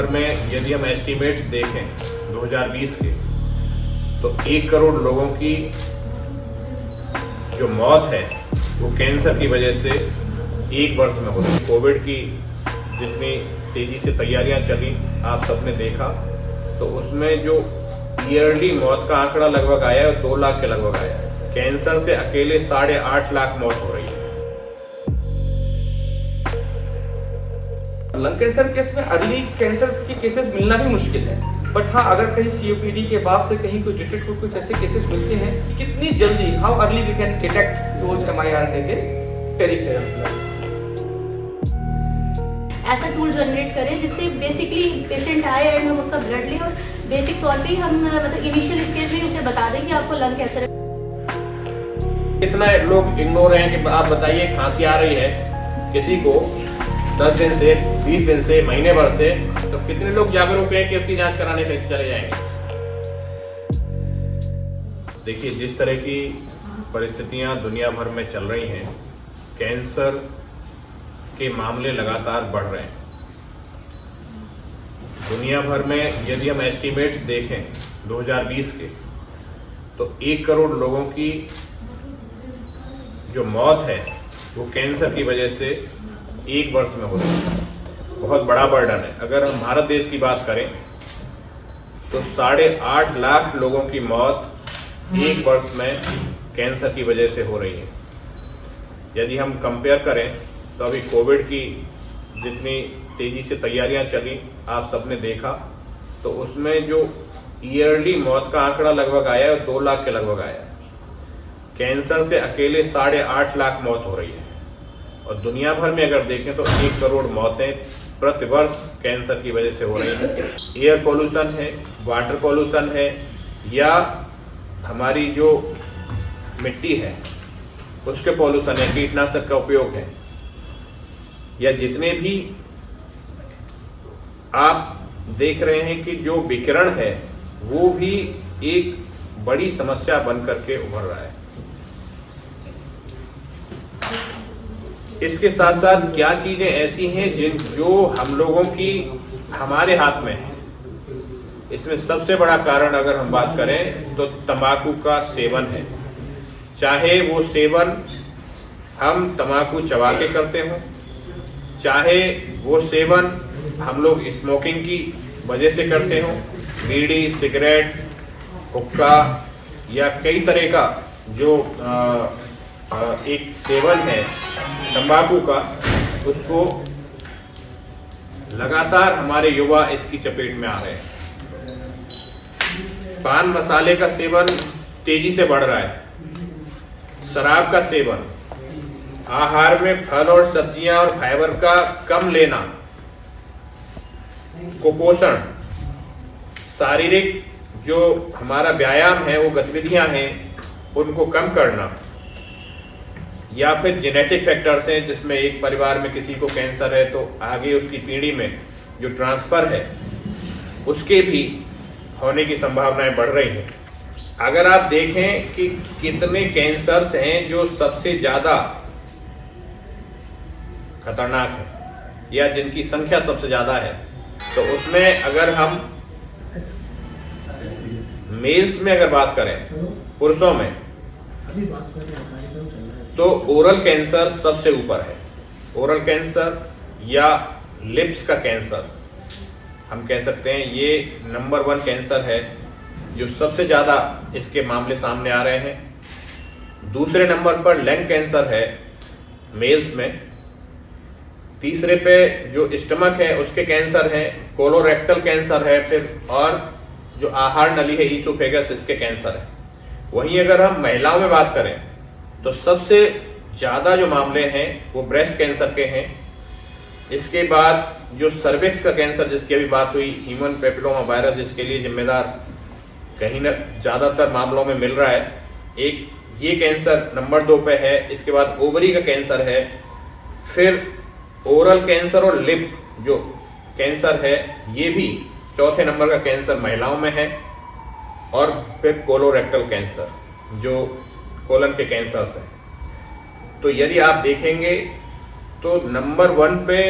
में यदि हम एस्टीमेट्स देखें 2020 के, तो 1 करोड़ लोगों की जो मौत है वो कैंसर की वजह से 1 वर्ष में हो रही। कोविड की जितनी तेजी से तैयारियां चली आप सबने देखा, तो उसमें जो ईयरली मौत का आंकड़ा लगभग आया है 2 लाख के लगभग आया है। कैंसर से अकेले 8.5 लाख मौत हो रही है। लंग कैंसर केस में अर्ली कैंसर के केसेस मिलना भी मुश्किल है, बट हाँ, अगर कहीं सीओपीडी के बाद से कहीं कोई डिटेक्ट हो, कुछ ऐसे केसेस मिलते हैं कि कितनी जल्दी, how early we can detect those mRNA के पेरिफेरल। ऐसा टूल जनरेट करें जिससे बेसिकली पेशेंट आए एंड हम उसका ब्लड लें और बेसिक तौर पे हम मतलब इनिशियल स्टेज में उसे बता दें कि आपको लंग कैंसर है। कितना लोग इग्नोर हैं कि आप बताइए खांसी आ रही है किसी को 10 दिन से, 20 दिन से, महीने भर से, तो कितने लोग जागरूक हैं कि उसकी जांच कराने से चले जाएंगे। देखिए, जिस तरह की परिस्थितियां दुनिया भर में चल रही हैं, कैंसर के मामले लगातार बढ़ रहे हैं। दुनिया भर में यदि हम एस्टीमेट्स देखें 2020 के, तो 1 करोड़ लोगों की जो मौत है वो कैंसर की वजह से 1 वर्ष में हो रही है। बहुत बड़ा बर्डन है। अगर हम भारत देश की बात करें तो 8.5 लाख लोगों की मौत 1 वर्ष में कैंसर की वजह से हो रही है। यदि हम कंपेयर करें तो अभी कोविड की जितनी तेजी से तैयारियां चली आप सबने देखा, तो उसमें जो ईयरली मौत का आंकड़ा लगभग आया है 2 लाख के लगभग आया है। कैंसर से अकेले 8.5 लाख मौत हो रही है, और दुनिया भर में अगर देखें तो 1 करोड़ मौतें प्रतिवर्ष कैंसर की वजह से हो रही हैं। एयर पोल्यूशन है, वाटर पोल्यूशन है, या हमारी जो मिट्टी है उसके पोल्यूशन है, कीटनाशक का उपयोग है, या जितने भी आप देख रहे हैं कि जो विकिरण है वो भी एक बड़ी समस्या बन करके उभर रहा है। इसके साथ साथ क्या चीजें ऐसी हैं जो हम लोगों की हमारे हाथ में है। इसमें सबसे बड़ा कारण अगर हम बात करें तो तंबाकू का सेवन है। चाहे वो सेवन हम तंबाकू चबा के करते हों, चाहे वो सेवन हम लोग स्मोकिंग की वजह से करते हों, बीड़ी, सिगरेट, हुक्का या कई तरह का जो एक सेवन है तंबाकू का, उसको लगातार हमारे युवा इसकी चपेट में आ रहे हैं। पान मसाले का सेवन तेजी से बढ़ रहा है। शराब का सेवन, आहार में फल और सब्जियां और फाइबर का कम लेना, कुपोषण, शारीरिक जो हमारा व्यायाम है, वो गतिविधियां हैं उनको कम करना, या फिर जेनेटिक फैक्टर्स हैं जिसमें एक परिवार में किसी को कैंसर है तो आगे उसकी पीढ़ी में जो ट्रांसफर है उसके भी होने की संभावनाएं बढ़ रही हैं। अगर आप देखें कि कितने कैंसर्स हैं जो सबसे ज्यादा खतरनाक है या जिनकी संख्या सबसे ज्यादा है, तो उसमें अगर हम मेल्स में अगर बात करें, पुरुषों में, तो ओरल कैंसर सबसे ऊपर है। ओरल कैंसर या लिप्स का कैंसर हम कह सकते हैं ये नंबर 1 कैंसर है जो सबसे ज्यादा इसके मामले सामने आ रहे हैं। दूसरे नंबर पर लंग कैंसर है मेल्स में। तीसरे पे जो स्टमक है उसके कैंसर है, कोलोरेक्टल कैंसर है, फिर और जो आहार नली है ईसोफेगस, इसके कैंसर है। वहीं अगर हम महिलाओं में बात करें तो सबसे ज्यादा जो मामले हैं वो ब्रेस्ट कैंसर के हैं। इसके बाद जो सर्विक्स का कैंसर जिसकी अभी बात हुई, ह्यूमन पेपिलोमा वायरस जिसके लिए जिम्मेदार कहीं न ज्यादातर मामलों में मिल रहा है, एक ये कैंसर नंबर 2 पे है। इसके बाद ओवरी का कैंसर है, फिर ओरल कैंसर और लिप जो कैंसर है ये भी चौथे नंबर का कैंसर महिलाओं में है, और फिर कोलोरेक्टल कैंसर जो कोलन के कैंसर्स हैं। तो यदि आप देखेंगे तो नंबर 1 पे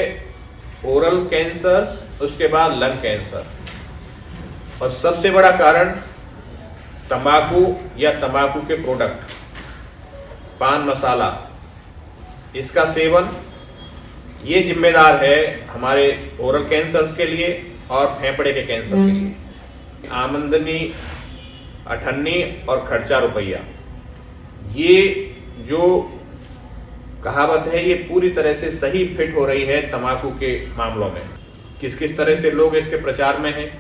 ओरल कैंसर, उसके बाद लंग कैंसर, और सबसे बड़ा कारण तंबाकू या तंबाकू के प्रोडक्ट, पान मसाला, इसका सेवन, ये जिम्मेदार है हमारे ओरल कैंसर्स के लिए और फेफड़े के कैंसर के लिए। आमदनी अठन्नी और खर्चा रुपया, ये जो कहावत है ये पूरी तरह से सही फिट हो रही है तंबाकू के मामलों में। किस किस तरह से लोग इसके प्रचार में हैं,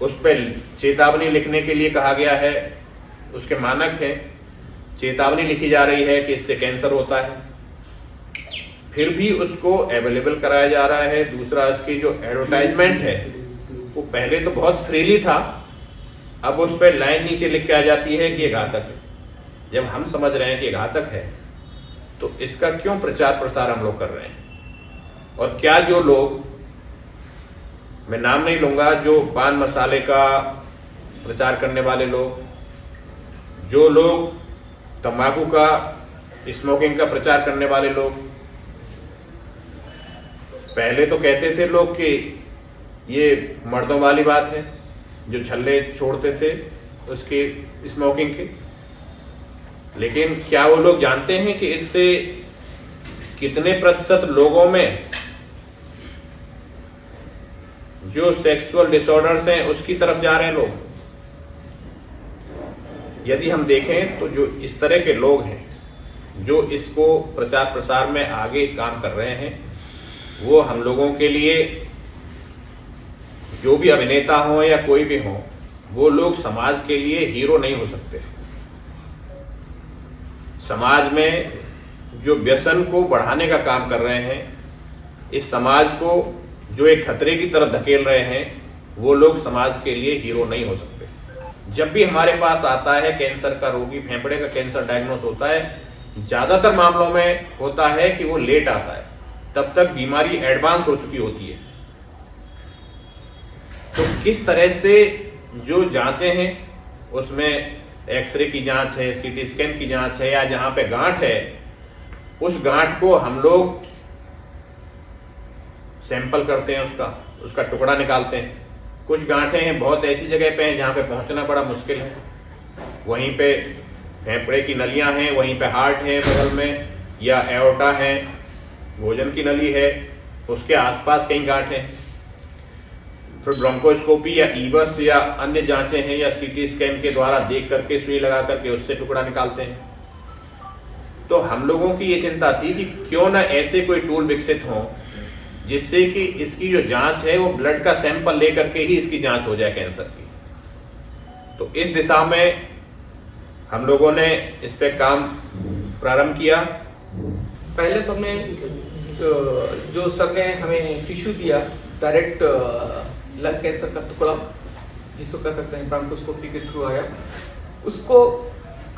उस पर चेतावनी लिखने के लिए कहा गया है, उसके मानक हैं, चेतावनी लिखी जा रही है कि इससे कैंसर होता है, फिर भी उसको अवेलेबल कराया जा रहा है। दूसरा, इसकी जो एडवर्टाइजमेंट है वो पहले तो बहुत फ्रीली था, अब उस पर लाइन नीचे लिख के आ जाती है कि ये घातक है। जब हम समझ रहे हैं कि घातक है तो इसका क्यों प्रचार प्रसार हम लोग कर रहे हैं? और क्या जो लोग, मैं नाम नहीं लूंगा, जो पान मसाले का प्रचार करने वाले लोग, जो लोग तंबाकू का, स्मोकिंग का प्रचार करने वाले लोग, पहले तो कहते थे लोग कि ये मर्दों वाली बात है, जो छल्ले छोड़ते थे उसके स्मोकिंग के, लेकिन क्या वो लोग जानते हैं कि इससे कितने प्रतिशत लोगों में जो सेक्सुअल डिसऑर्डर्स हैं उसकी तरफ जा रहे हैं लोग? यदि हम देखें तो जो इस तरह के लोग हैं जो इसको प्रचार प्रसार में आगे काम कर रहे हैं, वो हम लोगों के लिए, जो भी अभिनेता हों या कोई भी हो, वो लोग समाज के लिए हीरो नहीं हो सकते। समाज में जो व्यसन को बढ़ाने का काम कर रहे हैं, इस समाज को जो एक खतरे की तरफ धकेल रहे हैं, वो लोग समाज के लिए हीरो नहीं हो सकते। जब भी हमारे पास आता है कैंसर का रोगी, फेफड़े का कैंसर डायग्नोस होता है, ज्यादातर मामलों में होता है कि वो लेट आता है, तब तक बीमारी एडवांस हो चुकी होती है। तो किस तरह से जो जांचें हैं उसमें एक्सरे की जांच है, सीटी स्कैन की जांच है, या जहां पे गांठ है उस गांठ को हम लोग सैंपल करते हैं, उसका टुकड़ा निकालते हैं। कुछ गांठें हैं बहुत ऐसी जगह पे हैं जहां पे पहुंचना बड़ा मुश्किल है, वहीं पे फेफड़े की नलियां हैं, वहीं पे हार्ट है बगल में, या एओर्टा है, भोजन की नली है, उसके आसपास कहीं गांठ है। फिर ब्रोंकोस्कोपी या ईबस या अन्य जांचें हैं, या सीटी स्कैन के द्वारा देख करके, सुई लगा करके उससे टुकड़ा निकालते हैं। तो हम लोगों की ये चिंता थी कि क्यों ना ऐसे कोई टूल विकसित हो जिससे कि इसकी जो जांच है वो ब्लड का सैंपल लेकर के ही इसकी जांच हो जाए कैंसर की। तो इस दिशा में हम लोगों ने इस पे काम प्रारंभ किया। पहले तो हमने जो सर ने हमें टिश्यू दिया, डायरेक्ट लंग कैंसर का टुकड़ा जिसको कह सकते हैं ब्रोंकोस्कोपी के थ्रू आया, उसको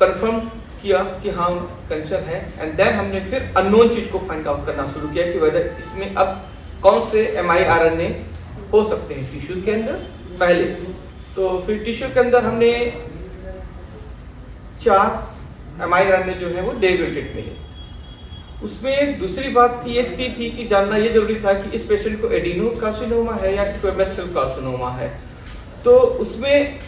कंफर्म किया कि हाँ कैंसर है, एंड देन हमने फिर अननोन चीज को फाइंड आउट करना शुरू किया कि वेदर इसमें अब कौन से mRNA हो सकते हैं टिश्यू के अंदर पहले। तो फिर टिश्यू के अंदर हमने 4 mRNA जो है वो डेरिवेटेड मिले। उसमें दूसरी बात ये भी थी कि जानना ये जरूरी था कि इस पेशेंट को एडिनोकार्सिनोमा है या स्क्वेमस सेल कार्सिनोमा है। तो उसमें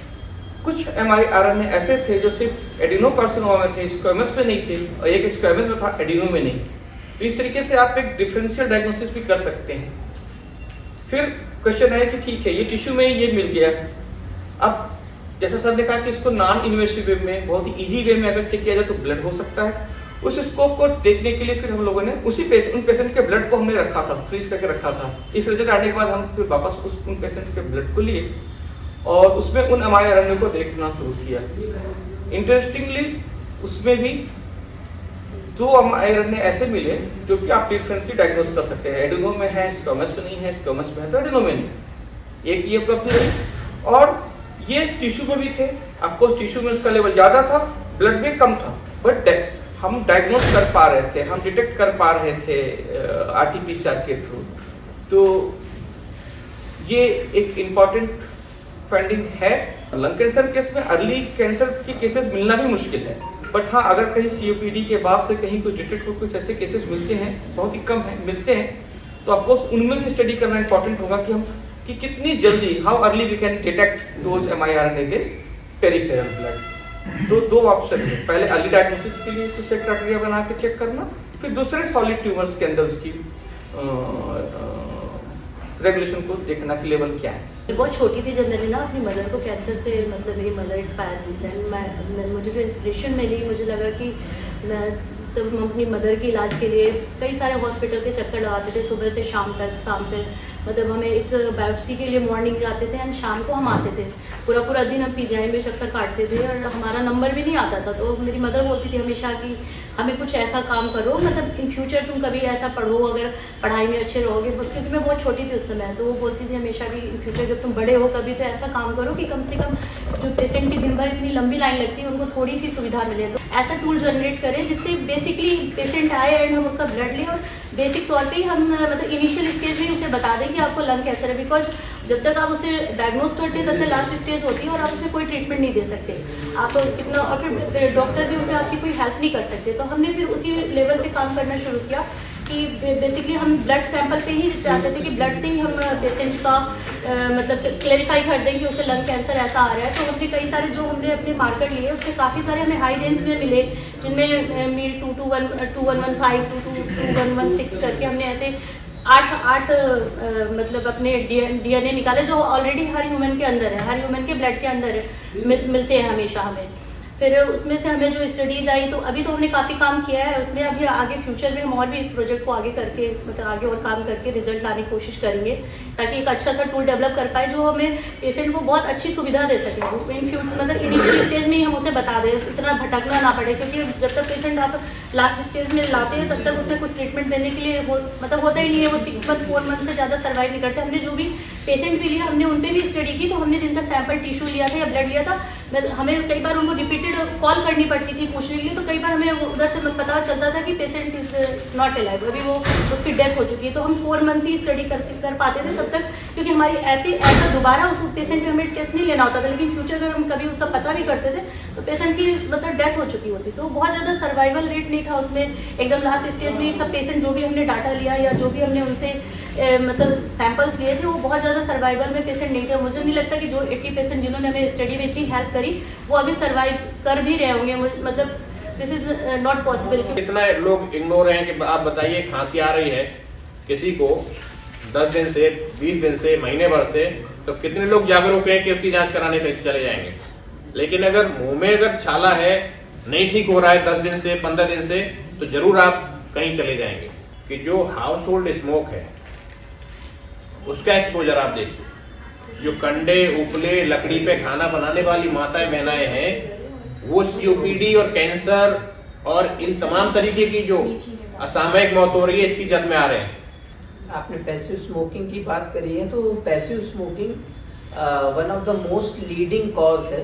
कुछ mRNA ऐसे थे जो सिर्फ एडिनोकार्सिनोमा में थे, स्क्वेमस में नहीं थे, और एक स्क्वेमस में था, एडिनो में नहीं। तो इस तरीके से आप एक डिफरेंशियल डायग्नोसिस भी कर सकते हैं। फिर क्वेश्चन है कि ठीक है ये टिश्यू में ये मिल गया, अब जैसा सर ने कहा कि इसको नॉन इन्वेसिव वे में, बहुत ही इजी वे में अगर चेक किया जाए तो ब्लड हो सकता है। उस स्कोप को देखने के लिए फिर हम लोगों ने उन पेशेंट के ब्लड को हमने रखा था, फ्रीज करके रखा था। इस रिजल्ट आने के बाद हम फिर वापस उन पेशेंट के ब्लड को लिए और उसमें उन mRNA को देखना शुरू किया। इंटरेस्टिंगली उसमें भी 2 mRNA ऐसे मिले जो कि आप डिफरेंटली डायग्नोस कर सकते हैं, एडिनो में है, स्क्वेमस में नहीं है, स्क्वेमस में है तो एडिनो में नहीं। एक ये उपलब्धि रही, और ये टिश्यू में भी थे। आपको टिश्यू में उसका लेवल ज्यादा था, ब्लड में कम था, बट हम डायग्नोस कर पा रहे थे, हम डिटेक्ट कर पा रहे थे RT-PCR के थ्रू। तो ये एक इम्पॉर्टेंट फाइंडिंग है। लंग कैंसर केस में अर्ली कैंसर के केसेस मिलना भी मुश्किल है, बट हाँ अगर कहीं COPD के बाद से कहीं कुछ डिटेक्ट हो, कुछ ऐसे केसेस मिलते हैं, बहुत ही कम है मिलते हैं, तो आपको उनमें भी स्टडी करना इंपॉर्टेंट होगा कि कितनी जल्दी how early we can detect those mRNA के पेरिफेरल ब्लड। तो दो ऑप्शन है, पहले अर्ली डायग्नोसिस के लिए कुछ क्राइटेरिया बना के चेक करना, फिर दूसरे सॉलिड ट्यूमर्स के अंदर उसकी रेगुलेशन को देखना कि लेवल क्या है। बहुत छोटी थी जब मैंने ना अपनी मदर को कैंसर से, मतलब मेरी मदर एक्सपायर हुई थी, मुझे जो इंस्पिरेशन मिली, मुझे लगा कि मैं तब हम अपनी मदर के इलाज के लिए कई सारे हॉस्पिटल के चक्कर लगाते थे, सुबह से शाम तक, शाम से मतलब हमें एक बायोप्सी के लिए मॉर्निंग जाते थे एंड शाम को हम आते थे, पूरा दिन हम पीजीआई में चक्कर काटते थे और हमारा नंबर भी नहीं आता था। तो मेरी मदर बोलती थी हमेशा कि हमें कुछ ऐसा काम करो, मतलब इन फ्यूचर तुम कभी ऐसा पढ़ो, अगर पढ़ाई में अच्छे रहोगे, क्योंकि मैं बहुत छोटी थी उस समय। तो वो बोलती थी हमेशा कि इन फ्यूचर जब तुम बड़े हो कभी तो ऐसा काम करो कि कम से कम जो पेशेंट की दिन भर इतनी लंबी लाइन लगती है उनको थोड़ी सी सुविधा मिले। तो ऐसा टूल जनरेट करें जिससे बेसिकली पेशेंट आए एंड हम उसका ब्लड लें और बेसिक तौर पे ही हम मतलब इनिशियल स्टेज में ही उसे बता दें कि आपको लंग कैंसर है। बिकॉज जब तक आप उसे डायग्नोज करते हैं तब तक लास्ट स्टेज होती है और आप उसमें कोई ट्रीटमेंट नहीं दे सकते, आप कितना, और फिर डॉक्टर भी उसमें आपकी कोई हेल्प नहीं कर सकते। तो हमने फिर उसी लेवल पे काम करना शुरू किया कि बेसिकली हम ब्लड सैंपल पे ही चाहते थे कि ब्लड से ही हम पेशेंट का मतलब क्लेरिफाई कर दें कि उसे लंग कैंसर ऐसा आ रहा है। तो हमने कई सारे जो हमने अपने मार्कर लिए उसमें काफ़ी सारे हमें हाई रेंज में मिले, जिनमें मील 2115 2116 करके हमने ऐसे आठ मतलब अपने DNA निकाले जो ऑलरेडी हर ह्यूमन के अंदर है, हर ह्यूमन के ब्लड के अंदर है, मिलते हैं हमेशा हमें। फिर उसमें से हमें जो स्टडीज आई, तो अभी तो हमने काफ़ी काम किया है उसमें, अभी आगे फ्यूचर में हम और भी इस प्रोजेक्ट को आगे करके मतलब आगे और काम करके रिजल्ट लाने की कोशिश करेंगे ताकि एक अच्छा सा टूल डेवलप कर पाए जो हमें पेशेंट को बहुत अच्छी सुविधा दे सके। इन फ्यूचर मतलब इनिशियल स्टेज में ही हम उसे बता दें, इतना भटकना ना पड़े, क्योंकि जब तक पेशेंट आप लास्ट स्टेज में लाते हैं तब तक उसमें कुछ ट्रीटमेंट देने के लिए मतलब होता ही नहीं है, वो 6 मंथ 4 मंथ से ज़्यादा सर्वाइव नहीं करते। हमने जो भी पेशेंट भी लिया हमने उन पर भी स्टडी की, तो हमने जिनका सैंपल टिश्यू लिया था या ब्लड लिया था, हमें कई बार उनको रिपीटेड कॉल करनी पड़ती थी पूछने के लिए, तो कई बार हमें उधर से पता चलता था कि पेशेंट इज नॉट अलाइव, अभी वो उसकी डेथ हो चुकी है। तो हम 4 मंथ ही स्टडी कर पाते थे तब तक, क्योंकि हमारी ऐसा दोबारा उस पेशेंट पे हमें टेस्ट नहीं लेना होता था। लेकिन फ्यूचर अगर हम कभी उसका पता भी करते थे तो पेशेंट की मतलब डेथ हो चुकी होती, तो बहुत ज़्यादा सर्वाइवल रेट नहीं था उसमें। एकदम लास्ट स्टेज में सब पेशेंट जो भी हमने डाटा लिया या जो भी हमने उनसे मतलब सैंपल्स लिए थे वो बहुत ज़्यादा सर्वाइवल में पेशेंट नहीं थे। मुझे नहीं लगता कि जो 80% जिन्होंने हमें स्टडी में इतनी हेल्प करी वो अभी सर्वाइव कर भी रहे होंगे, मतलब दिस इज नॉट पॉसिबल। कितना लोग इग्नोर हैं कि आप बताइए खांसी आ रही है किसी को 10 दिन से 20 दिन से महीने भर से, तो कितने लोग जागरूक हैं कि उसकी जांच कराने पे चले जाएंगे। लेकिन अगर मुंह में अगर छाला है, नहीं ठीक हो रहा है 10 दिन से 15 दिन से, तो जरूर आप कहीं चले जाएंगे। कि जो हाउस होल्ड स्मोक है उसका एक्सपोजर आप देखिए, जो कंडे उपले लकड़ी पे खाना बनाने वाली माताएं बहनाएं हैं वो COPD और कैंसर और इन तमाम तरीके की जो असामयिक मौत हो रही है इसकी जद में आ रहे हैं। आपने पैसिव स्मोकिंग की बात करी है, तो passive smoking one of the most leading cause है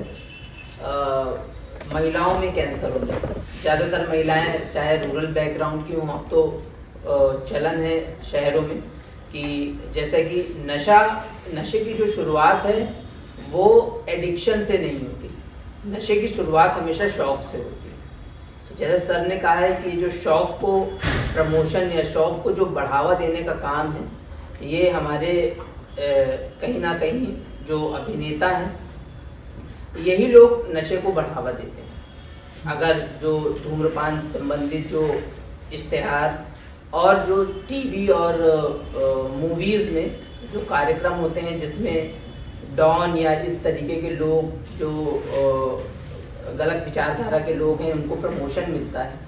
महिलाओं में कैंसर होने का। ज़्यादातर महिलाएं चाहे रूरल बैकग्राउंड की हों, तो चलन है शहरों में कि जैसे कि नशे की जो शुरुआत है वो एडिक्शन से नहीं होती, नशे की शुरुआत हमेशा शौक से होती है। तो जैसे सर ने कहा है कि जो शौक को प्रमोशन या शौक को जो बढ़ावा देने का काम है, ये हमारे कहीं ना कहीं जो अभिनेता हैं यही लोग नशे को बढ़ावा देते हैं। अगर जो धूम्रपान संबंधित जो इश्तिहार और जो टीवी और मूवीज़ में जो कार्यक्रम होते हैं जिसमें डॉन या इस तरीके के लोग जो गलत विचारधारा के लोग हैं उनको प्रमोशन मिलता है,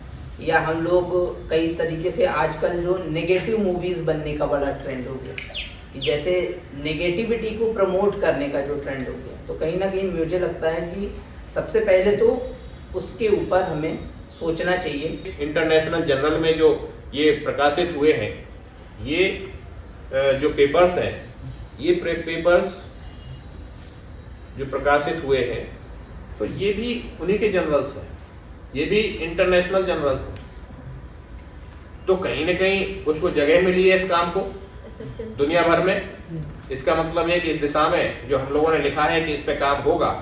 या हम लोग कई तरीके से आजकल जो नेगेटिव मूवीज़ बनने का बड़ा ट्रेंड हो गया, कि जैसे नेगेटिविटी को प्रमोट करने का जो ट्रेंड हो गया, तो कहीं ना कहीं मुझे लगता है कि सबसे पहले तो उसके ऊपर हमें सोचना चाहिए। इंटरनेशनल जर्नल में जो ये प्रकाशित हुए हैं, ये जो पेपर्स हैं, ये पेपर्स जो प्रकाशित हुए हैं, तो ये भी उन्हीं के जर्नल्स हैं, ये भी इंटरनेशनल जर्नल्स हैं। तो कहीं ना कहीं उसको जगह मिली है इस काम को दुनिया भर में। इसका मतलब है कि इस दिशा में जो हम लोगों ने लिखा है कि इस पे काम होगा,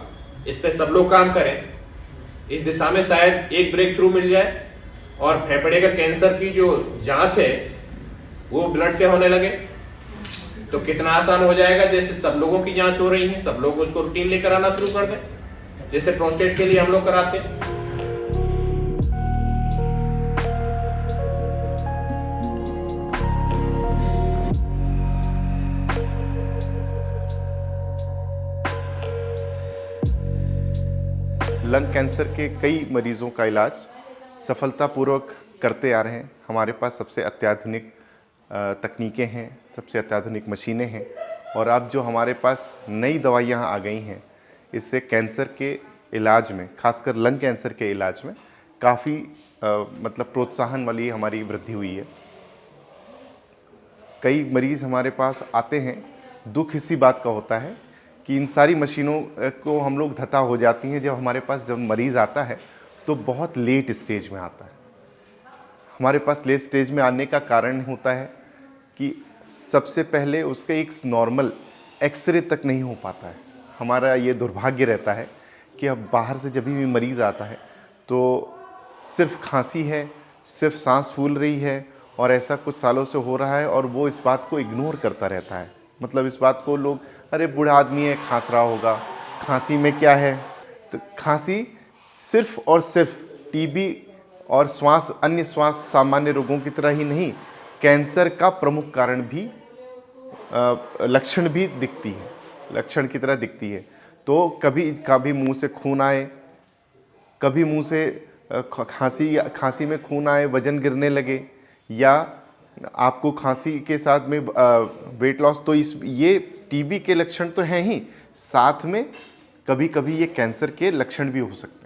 इस पे सब लोग काम करें, इस दिशा में शायद एक ब्रेक थ्रू मिल जाए और फेफड़े का कैंसर की जो जांच है वो ब्लड से होने लगे तो कितना आसान हो जाएगा। जैसे सब लोगों की जांच हो रही है, सब लोग उसको रूटीन लेकर आना शुरू कर दें, जैसे प्रोस्टेट के लिए हम लोग कराते हैं। लंग कैंसर के कई मरीज़ों का इलाज सफलतापूर्वक करते आ रहे हैं। हमारे पास सबसे अत्याधुनिक तकनीकें हैं, सबसे अत्याधुनिक मशीनें हैं और अब जो हमारे पास नई दवाइयाँ आ गई हैं, इससे कैंसर के इलाज में, खासकर लंग कैंसर के इलाज में काफ़ी मतलब प्रोत्साहन वाली हमारी वृद्धि हुई है। कई मरीज़ हमारे पास आते हैं, दुख इसी बात का होता है कि इन सारी मशीनों को हम लोग धता हो जाती हैं। जब हमारे पास जब मरीज़ आता है तो बहुत लेट स्टेज में आता है। हमारे पास लेट स्टेज में आने का कारण होता है कि सबसे पहले उसके एक नॉर्मल एक्सरे तक नहीं हो पाता है। हमारा ये दुर्भाग्य रहता है कि अब बाहर से जब भी मरीज़ आता है तो सिर्फ खांसी है, सिर्फ सांस फूल रही है और ऐसा कुछ सालों से हो रहा है और वो इस बात को इग्नोर करता रहता है। मतलब इस बात को लोग, अरे बूढ़ा आदमी है, खांस रहा होगा, खांसी में क्या है। तो खांसी सिर्फ और सिर्फ टीबी और अन्य श्वास सामान्य रोगों की तरह ही नहीं, कैंसर का प्रमुख कारण भी लक्षण भी दिखती है, लक्षण की तरह दिखती है। तो कभी मुंह से खून आए, कभी मुंह से खांसी में खून आए, वजन गिरने लगे, या आपको खांसी के साथ में वेट लॉस, तो ये टीबी के लक्षण तो हैं ही, साथ में कभी कभी ये कैंसर के लक्षण भी हो सकते हैं।